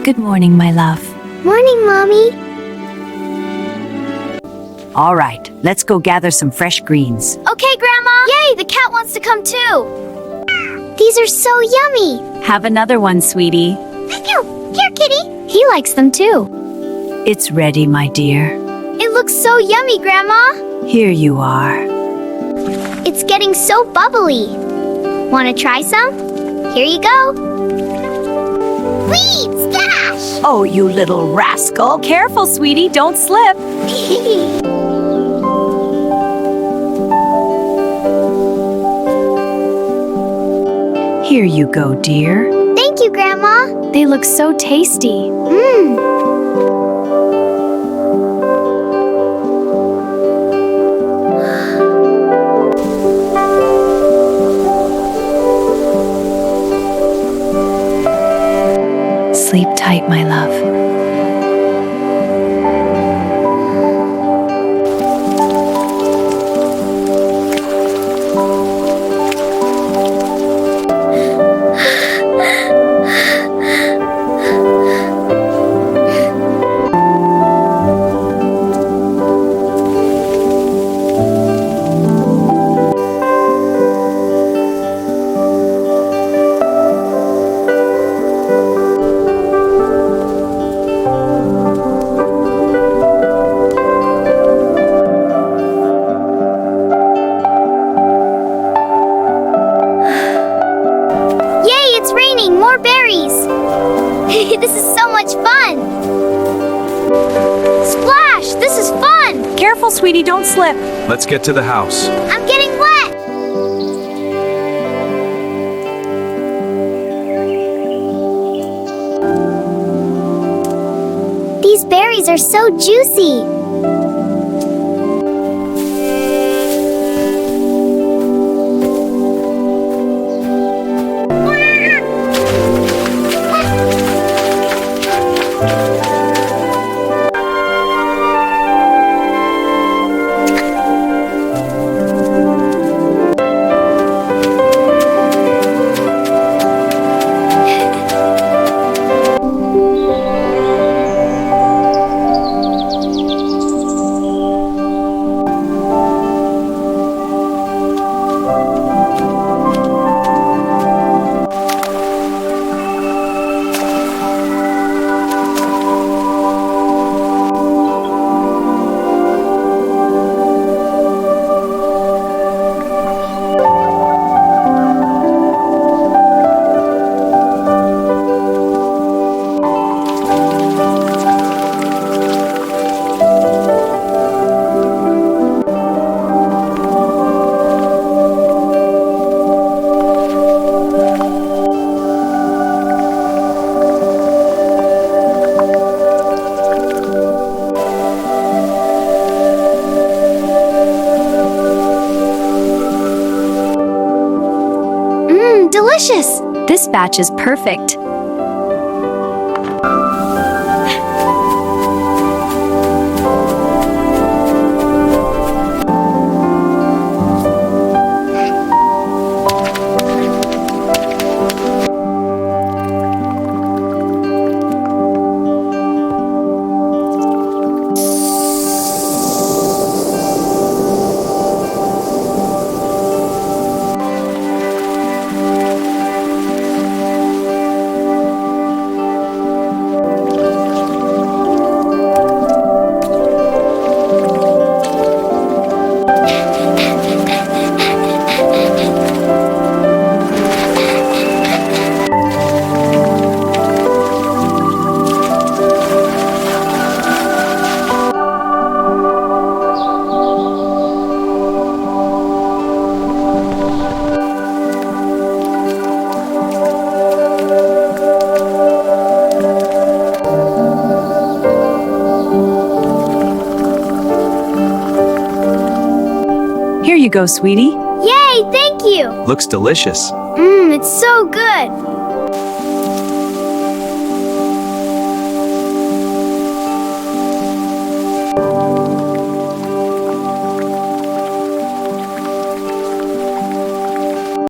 Good morning, my love. Morning, Mommy. All right, let's go gather some fresh greens. Okay, Grandma. Yay, the cat wants to come too. These are so yummy. Have another one, sweetie. Thank you. Here, Kitty. He likes them too. It's ready, my dear. It looks so yummy, Grandma. Here you are. It's getting so bubbly. Want to try some? Here you go. Whee! Splash! Oh, you little rascal. Careful, sweetie, don't slip. Here you go, dear. Thank you, Grandma. They look so tasty. Sleep tight, my love. More berries! This is so much fun! Splash! This is fun! Careful, sweetie, don't slip. Let's get to the house. I'm getting wet! These berries are so juicy! Delicious! This batch is perfect. Here you go, sweetie. Yay, thank you! Looks delicious. It's so good!